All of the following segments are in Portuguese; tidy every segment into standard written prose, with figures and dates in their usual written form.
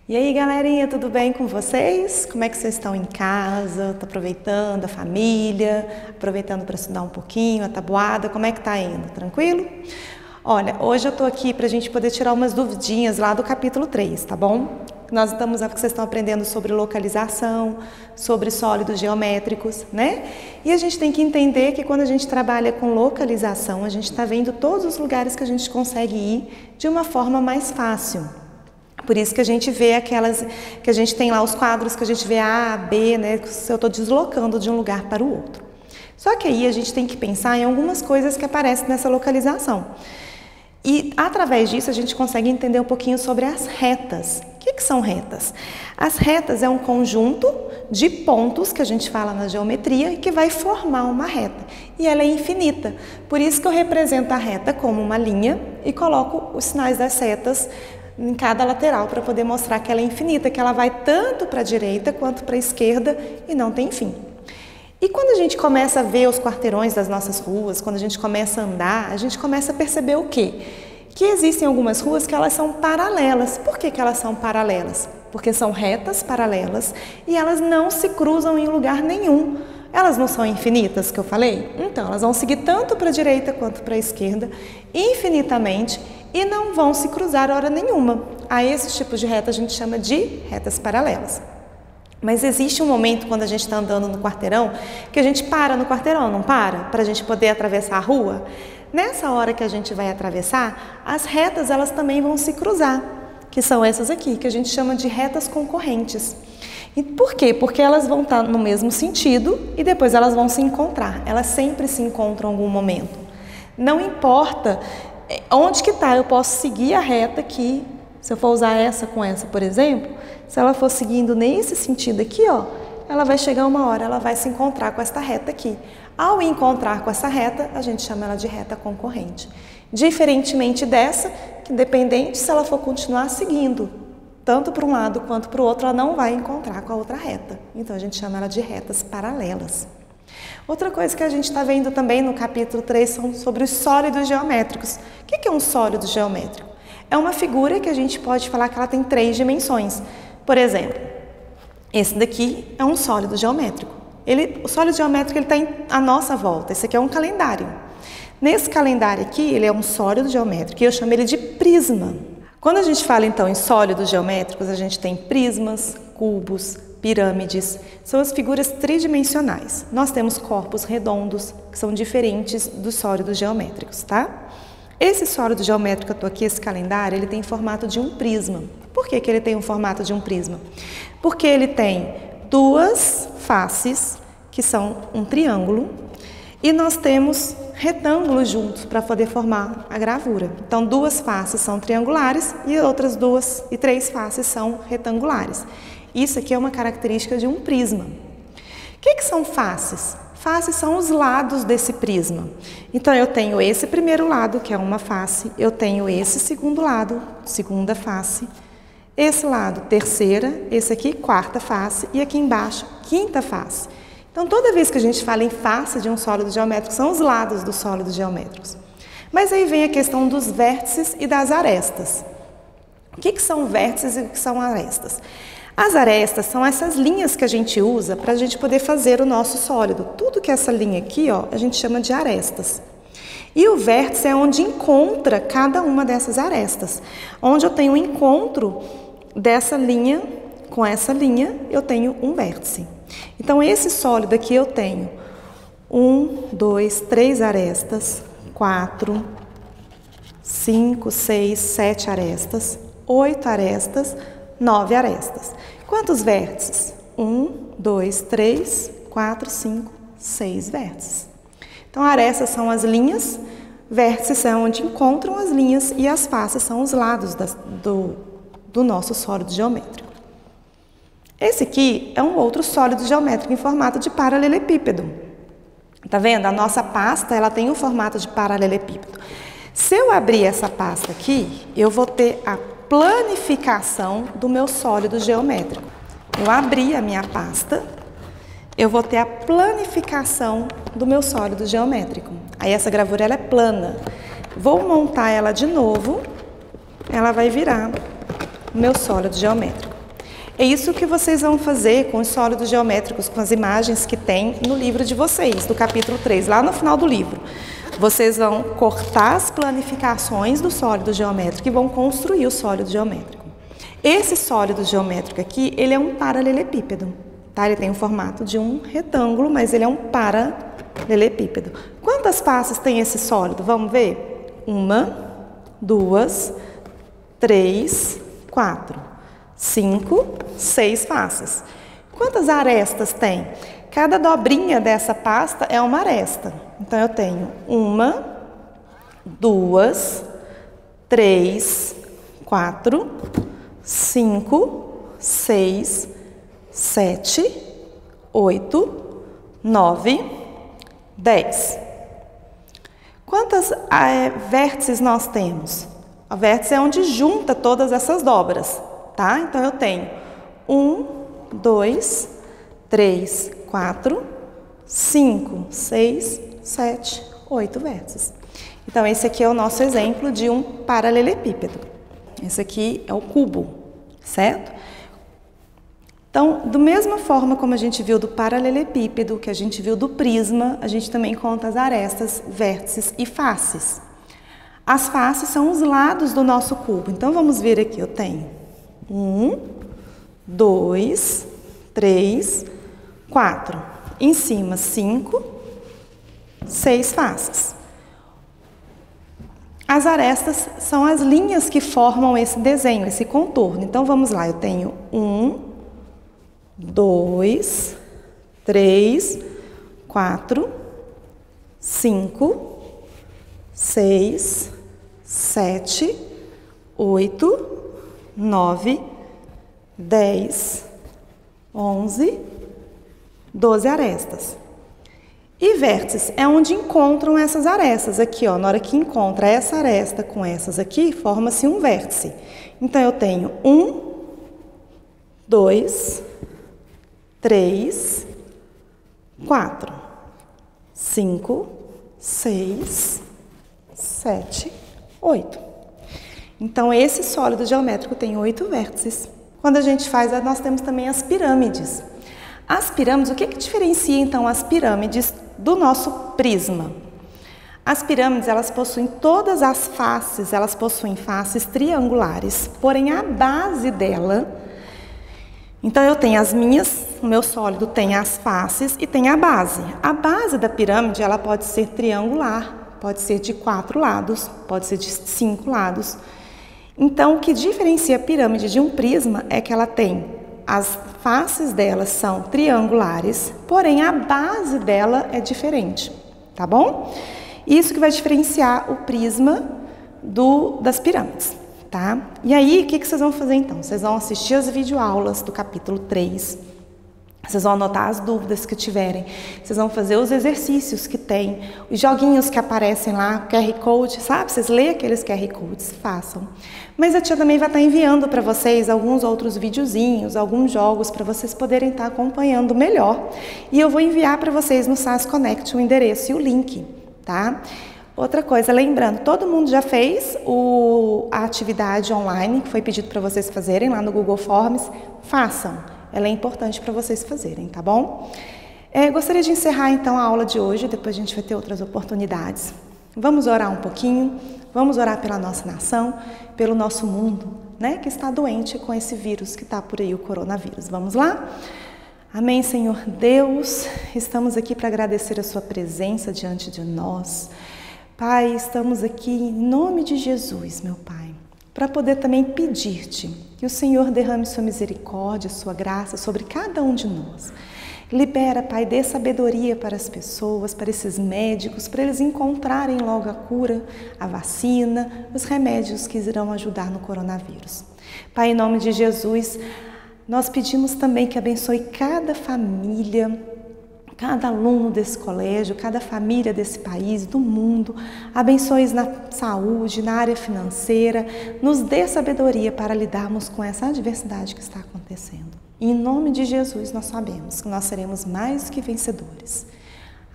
E aí, galerinha, tudo bem com vocês? Como é que vocês estão em casa? Tá aproveitando a família? Aproveitando para estudar um pouquinho, a tabuada? Como é que tá indo? Tranquilo? Olha, hoje eu tô aqui pra gente poder tirar umas duvidinhas lá do capítulo 3, tá bom? Vocês estão aprendendo sobre localização, sobre sólidos geométricos, né? E a gente tem que entender que quando a gente trabalha com localização, a gente está vendo todos os lugares que a gente consegue ir de uma forma mais fácil. Por isso que a gente vê que a gente tem lá os quadros que a gente vê A, B, né? Se eu estou deslocando de um lugar para o outro. Só que aí a gente tem que pensar em algumas coisas que aparecem nessa localização. E através disso a gente consegue entender um pouquinho sobre as retas. O que são retas? As retas é um conjunto de pontos que a gente fala na geometria e que vai formar uma reta. E ela é infinita. Por isso que eu represento a reta como uma linha e coloco os sinais das setas em cada lateral para poder mostrar que ela é infinita, que ela vai tanto para a direita quanto para a esquerda e não tem fim. E quando a gente começa a ver os quarteirões das nossas ruas, quando a gente começa a andar, a gente começa a perceber o quê? Que existem algumas ruas que elas são paralelas. Por que elas são paralelas? Porque são retas paralelas e elas não se cruzam em lugar nenhum. Elas não são infinitas, que eu falei? Então, elas vão seguir tanto para a direita quanto para a esquerda, infinitamente, e não vão se cruzar hora nenhuma. A esses tipos de reta a gente chama de retas paralelas. Mas existe um momento quando a gente está andando no quarteirão que a gente para no quarteirão, não para? Para a gente poder atravessar a rua? Nessa hora que a gente vai atravessar, as retas elas também vão se cruzar, que são essas aqui, que a gente chama de retas concorrentes. E por quê? Porque elas vão estar no mesmo sentido e depois elas vão se encontrar. Elas sempre se encontram em algum momento. Não importa onde que está, eu posso seguir a reta aqui. Se eu for usar essa com essa, por exemplo, se ela for seguindo nesse sentido aqui, ó, ela vai chegar uma hora, ela vai se encontrar com esta reta aqui. Ao encontrar com essa reta, a gente chama ela de reta concorrente. Diferentemente dessa, que independente se ela for continuar seguindo, tanto para um lado quanto para o outro, ela não vai encontrar com a outra reta. Então, a gente chama ela de retas paralelas. Outra coisa que a gente está vendo também no capítulo 3 são sobre os sólidos geométricos. O que é um sólido geométrico? É uma figura que a gente pode falar que ela tem 3 dimensões. Por exemplo, esse daqui é um sólido geométrico. O sólido geométrico está à nossa volta. Esse aqui é um calendário. Nesse calendário aqui, ele é um sólido geométrico e eu chamo ele de prisma. Quando a gente fala então em sólidos geométricos, a gente tem prismas, cubos, pirâmides, são as figuras tridimensionais. Nós temos corpos redondos, que são diferentes dos sólidos geométricos, tá? Esse sólido geométrico que eu estou aqui, esse calendário, ele tem formato de um prisma. Por que ele tem um formato de um prisma? Porque ele tem duas faces, que são um triângulo, e nós temos retângulos juntos para poder formar a gravura. Então, duas faces são triangulares e outras 2 e 3 faces são retangulares. Isso aqui é uma característica de um prisma. O que são faces? Faces são os lados desse prisma. Então, eu tenho esse primeiro lado, que é uma face, eu tenho esse segundo lado, segunda face, esse lado, terceira, esse aqui, quarta face, e aqui embaixo, quinta face. Então, toda vez que a gente fala em face de um sólido geométrico, são os lados dos sólidos geométricos. Mas aí vem a questão dos vértices e das arestas. O que são vértices e o que são arestas? As arestas são essas linhas que a gente usa para a gente poder fazer o nosso sólido. Tudo que é essa linha aqui, ó, a gente chama de arestas. E o vértice é onde encontra cada uma dessas arestas. Onde eu tenho um encontro dessa linha com essa linha, eu tenho um vértice. Então, esse sólido aqui eu tenho 1, 2, 3 arestas, 4, 5, 6, 7 arestas, 8 arestas, 9 arestas. Quantos vértices? 1, 2, 3, 4, 5, 6 vértices. Então, arestas são as linhas, vértices são onde encontram as linhas e as faces são os lados do nosso sólido geométrico. Esse aqui é um outro sólido geométrico em formato de paralelepípedo. Tá vendo? A nossa pasta, ela tem um formato de paralelepípedo. Se eu abrir essa pasta aqui, eu vou ter a planificação do meu sólido geométrico. Eu abri a minha pasta, eu vou ter a planificação do meu sólido geométrico. Aí essa gravura ela é plana. Vou montar ela de novo, ela vai virar o meu sólido geométrico. É isso que vocês vão fazer com os sólidos geométricos, com as imagens que tem no livro de vocês, do capítulo 3, lá no final do livro. Vocês vão cortar as planificações do sólido geométrico e vão construir o sólido geométrico. Esse sólido geométrico aqui, ele é um paralelepípedo, tá? Ele tem o formato de um retângulo, mas ele é um paralelepípedo. Quantas faces tem esse sólido? Vamos ver? 1, 2, 3, 4, 5, 6 faces. Quantas arestas tem? Cada dobrinha dessa pasta é uma aresta. Então, eu tenho 1, 2, 3, 4, 5, 6, 7, 8, 9, 10. Quantas vértices nós temos? A vértice é onde junta todas essas dobras, tá? Então, eu tenho 1, 2, 3, 4, 5, 6, 7, 8 vértices. Então, esse aqui é o nosso exemplo de um paralelepípedo. Esse aqui é o cubo, certo? Então, da mesma forma como a gente viu do paralelepípedo, que a gente viu do prisma, a gente também conta as arestas, vértices e faces. As faces são os lados do nosso cubo. Então, vamos ver aqui, eu tenho 1, 2, 3, 4. Em cima, 5, 6 faces. As arestas são as linhas que formam esse desenho, esse contorno. Então, vamos lá, eu tenho 1, 2, 3, 4, 5, 6, 7, 8, 9, 10, 11, 12 arestas. E vértices é onde encontram essas arestas aqui, ó. Na hora que encontra essa aresta com essas aqui, forma-se um vértice. Então, eu tenho 1, 2, 3, 4, 5, 6, 7, 8. Então, esse sólido geométrico tem 8 vértices. Quando a gente faz, nós temos também as pirâmides. As pirâmides, o que diferencia então as pirâmides do nosso prisma? As pirâmides, elas possuem todas as faces, elas possuem faces triangulares, porém a base dela, então eu tenho o meu sólido tem as faces e tem a base. A base da pirâmide, ela pode ser triangular, pode ser de 4 lados, pode ser de 5 lados. Então, o que diferencia a pirâmide de um prisma é que ela tem as faces delas são triangulares, porém a base dela é diferente, tá bom? Isso que vai diferenciar o prisma das pirâmides, tá? E aí, o que vocês vão fazer então? Vocês vão assistir as videoaulas do capítulo 3, vocês vão anotar as dúvidas que tiverem, vocês vão fazer os exercícios que tem, os joguinhos que aparecem lá, QR Code, sabe? Vocês leem aqueles QR Codes, façam. Mas a tia também vai estar enviando para vocês alguns outros videozinhos, alguns jogos para vocês poderem estar acompanhando melhor. E eu vou enviar para vocês no SAS Connect o endereço e o link, tá? Outra coisa, lembrando, todo mundo já fez a atividade online que foi pedido para vocês fazerem lá no Google Forms? Façam. Ela é importante para vocês fazerem, tá bom? Gostaria de encerrar então a aula de hoje, depois a gente vai ter outras oportunidades. Vamos orar um pouquinho, vamos orar pela nossa nação, pelo nosso mundo, né, que está doente com esse vírus que está por aí, o coronavírus. Vamos lá? Amém, Senhor Deus, estamos aqui para agradecer a sua presença diante de nós. Pai, estamos aqui em nome de Jesus, meu Pai, para poder também pedir-te que o Senhor derrame sua misericórdia, sua graça sobre cada um de nós. Libera, Pai, dê sabedoria para as pessoas, para esses médicos, para eles encontrarem logo a cura, a vacina, os remédios que irão ajudar no coronavírus. Pai, em nome de Jesus, nós pedimos também que abençoe cada família, cada aluno desse colégio, cada família desse país, do mundo. Abençoe na saúde, na área financeira, nos dê sabedoria para lidarmos com essa adversidade que está acontecendo. E em nome de Jesus nós sabemos que nós seremos mais que vencedores.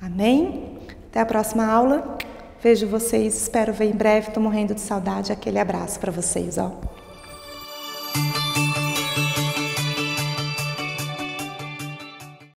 Amém? Até a próxima aula. Vejo vocês, espero ver em breve. Estou morrendo de saudade. Aquele abraço para vocês, ó.